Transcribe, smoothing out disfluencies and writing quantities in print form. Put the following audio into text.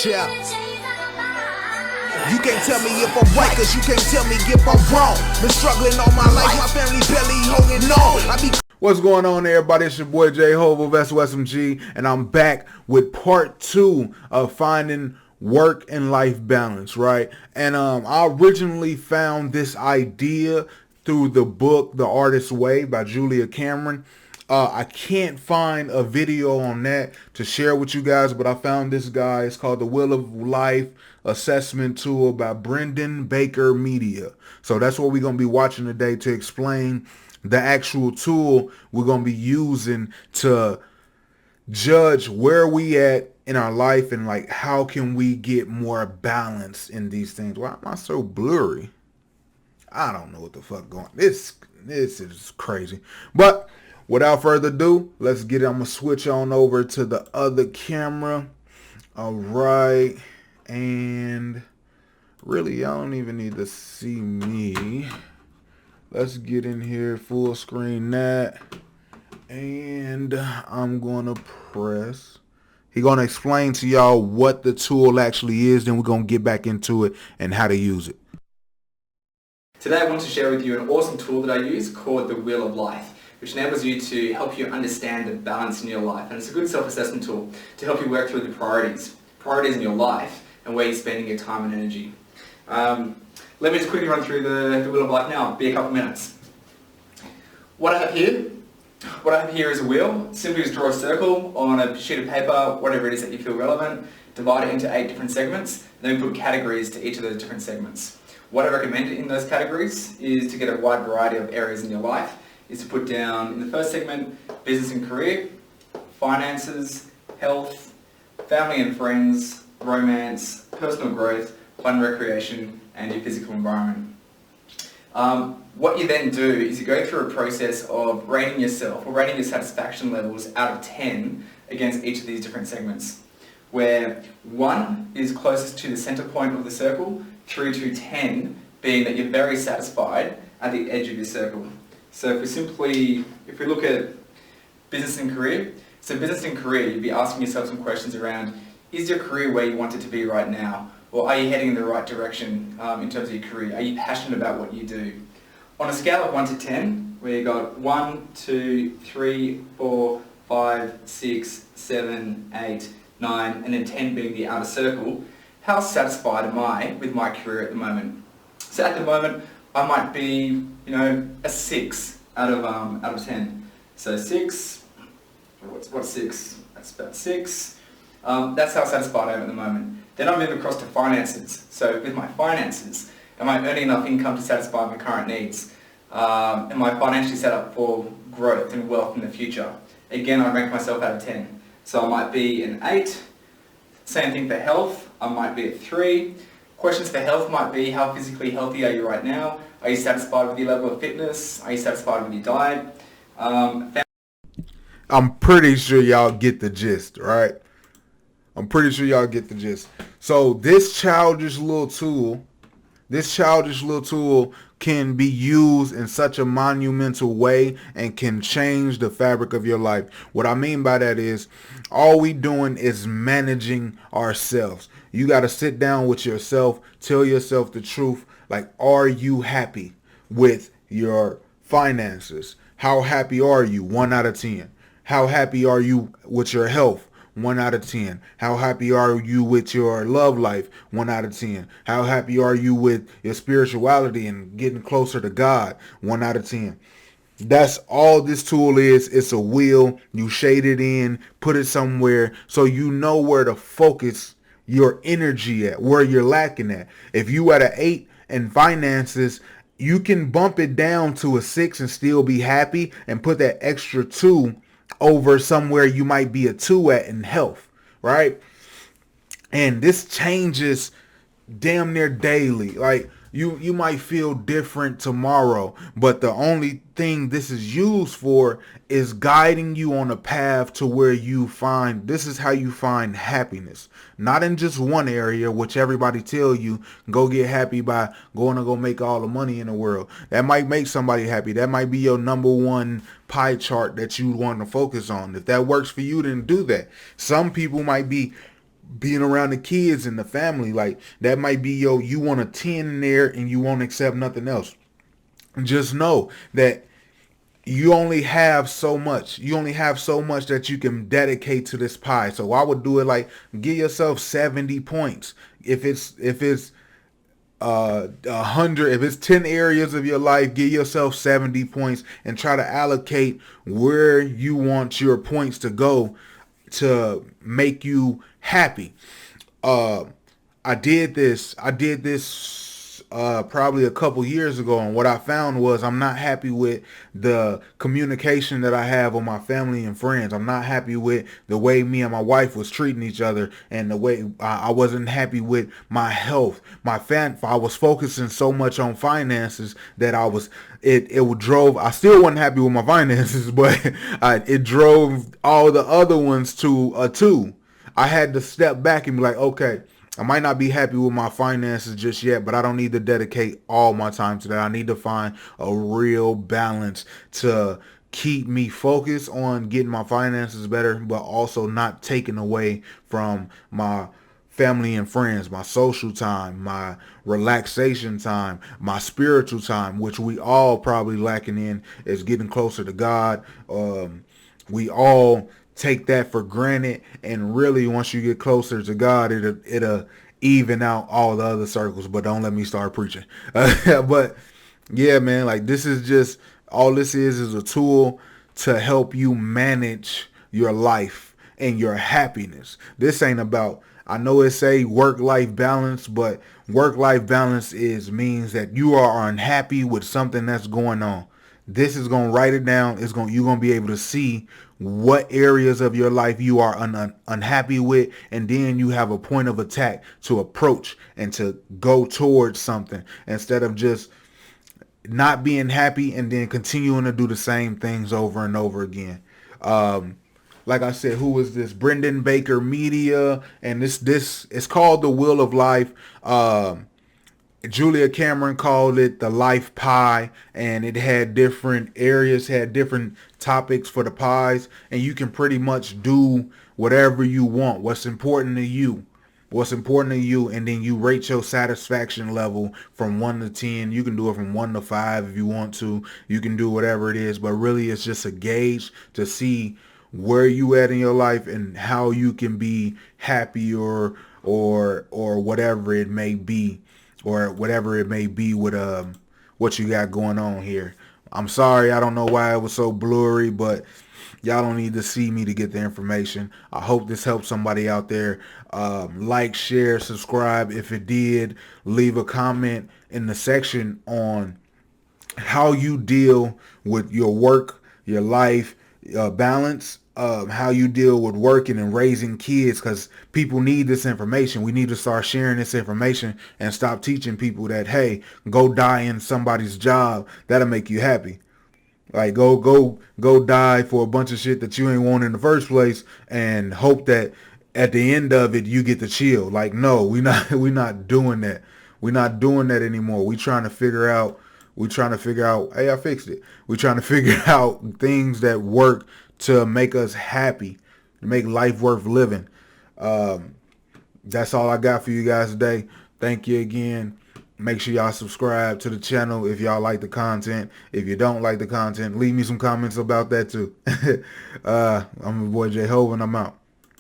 Yeah. You can't tell me if I'm right, cause you can't tell me if I'm wrong. Been struggling all my life, my family barely holding on. What's going on, everybody? It's your boy J Hova, Vessel SMG, and I'm back with part 2 of finding work and life balance, right? And I originally found this idea through the book The Artist's Way by Julia Cameron. I can't find a video on that to share with you guys, but I found this guy. It's called The Wheel of Life Assessment Tool by Brendan Baker Media. So that's what we're going to be watching today to explain the actual tool we're going to be using to judge where we at in our life and like how can we get more balance in these things. Why am I so blurry? I don't know what the fuck going on. This is crazy. But without further ado, let's get it. I'm going to switch on over to the other camera. All right. And really, y'all don't even need to see me. Let's get in here, full screen that. And I'm going to press. He's going to explain to y'all what the tool actually is. Then we're going to get back into it and how to use it. Today I want to share with you an awesome tool that I use called the Wheel of Life, which enables you to help you understand the balance in your life. And it's a good self-assessment tool to help you work through the priorities in your life and where you're spending your time and energy. Let me just quickly run through the Wheel of Life now. It'll be a couple minutes. What I have here is a wheel. Simply just draw a circle on a sheet of paper, whatever it is that you feel relevant, divide it into 8 different segments, and then we put categories to each of those different segments. What I recommend in those categories is to get a wide variety of areas in your life, is to put down in the first segment, business and career, finances, health, family and friends, romance, personal growth, fun and recreation, and your physical environment. What you then do is you go through a process of rating yourself or rating your satisfaction levels out of 10 against each of these different segments, where 1 is closest to the center point of the circle, through to 10 being that you're very satisfied at the edge of your circle. So if we look at business and career, so business and career, you'd be asking yourself some questions around, is your career where you want it to be right now? Or are you heading in the right direction in terms of your career? Are you passionate about what you do? On a scale of 1 to 10, where you got 1, 2, 3, 4, 5, 6, 7, 8, 9, and then 10 being the outer circle, how satisfied am I with my career at the moment? So at the moment, I might be, a 6 out of 10. So 6, what's 6? That's about 6. That's how satisfied I am at the moment. Then I move across to finances. So with my finances, am I earning enough income to satisfy my current needs? Am I financially set up for growth and wealth in the future? Again, I rank myself out of 10. So I might be an 8. Same thing for health. I might be at 3. Questions for health might be, how physically healthy are you right now? Are you satisfied with your level of fitness? Are you satisfied with your diet? I'm pretty sure y'all get the gist, right? I'm pretty sure y'all get the gist. So this childish little tool can be used in such a monumental way and can change the fabric of your life. What I mean by that is all we doing is managing ourselves. You got to sit down with yourself, tell yourself the truth. Like, are you happy with your finances? How happy are you? 1 out of 10. How happy are you with your health? 1 out of 10. How happy are you with your love life? 1 out of 10. How happy are you with your spirituality and getting closer to God? 1 out of 10. That's all this tool is. It's a wheel. You shade it in, put it somewhere so you know where to focus your energy at, where you're lacking at. If you at an 8 in finances, you can bump it down to a 6 and still be happy and put that extra 2 over somewhere you might be a 2 at in health, right? And this changes damn near daily. Like you might feel different tomorrow, but the only thing this is used for is guiding you on a path to where this is how you find happiness. Not in just one area, which everybody tell you, go get happy by going to go make all the money in the world. That might make somebody happy. That might be your number one pie chart that you want to focus on. If that works for you, then do that. Some people might be being around the kids and the family. Like that might be you want a 10 in there and you won't accept nothing else. Just know that you only have so much. You only have so much that you can dedicate to this pie. So I would do it like give yourself 70 points. If it's 100, if it's 10 areas of your life, give yourself 70 points and try to allocate where you want your points to go to make you happy. I did this probably a couple years ago, and what I found was I'm not happy with the communication that I have with my family and friends. I'm not happy with the way me and my wife was treating each other, and the way I wasn't happy with my health. I was focusing so much on finances that I still wasn't happy with my finances, but it drove all the other ones to a 2. I had to step back and be like, okay, I might not be happy with my finances just yet, but I don't need to dedicate all my time to that. I need to find a real balance to keep me focused on getting my finances better, but also not taking away from my family and friends, my social time, my relaxation time, my spiritual time, which we all probably lacking in, is getting closer to God. We all take that for granted, and really once you get closer to God, it'll even out all the other circles. But don't let me start preaching. But yeah, man, like this is just all this is a tool to help you manage your life and your happiness. This ain't about, I know it say work-life balance, but work-life balance means that you are unhappy with something that's going on. This is going to write it down. You're going to be able to see what areas of your life you are unhappy with, and then you have a point of attack to approach and to go towards something instead of just not being happy and then continuing to do the same things over and over again. Like I said, who is this? Brendan Baker Media, and this it's called The Wheel of Life. Julia Cameron called it the life pie, and it had different areas, had different topics for the pies, and you can pretty much do whatever you want. What's important to you, and then you rate your satisfaction level from 1 to 10. You can do it from 1 to 5 if you want to. You can do whatever it is, but really it's just a gauge to see where you at in your life and how you can be happy or whatever it may be. Or whatever it may be with what you got going on here. I'm sorry, I don't know why it was so blurry, but y'all don't need to see me to get the information. I hope this helps somebody out there. Like, share, subscribe. If it did, leave a comment in the section on how you deal with your work, your life, balance, how you deal with working and raising kids, because people need this information. We need to start sharing this information and stop teaching people that, hey, go die in somebody's job. That'll make you happy. Like go die for a bunch of shit that you ain't want in the first place and hope that at the end of it you get to chill. Like, no, we not doing that. We're not doing that anymore. We trying to figure out, hey, I fixed it. We're trying to figure out things that work to make us happy, to make life worth living. That's all I got for you guys today. Thank you again. Make sure y'all subscribe to the channel if y'all like the content. If you don't like the content, leave me some comments about that too. I'm your boy Hova, and I'm out.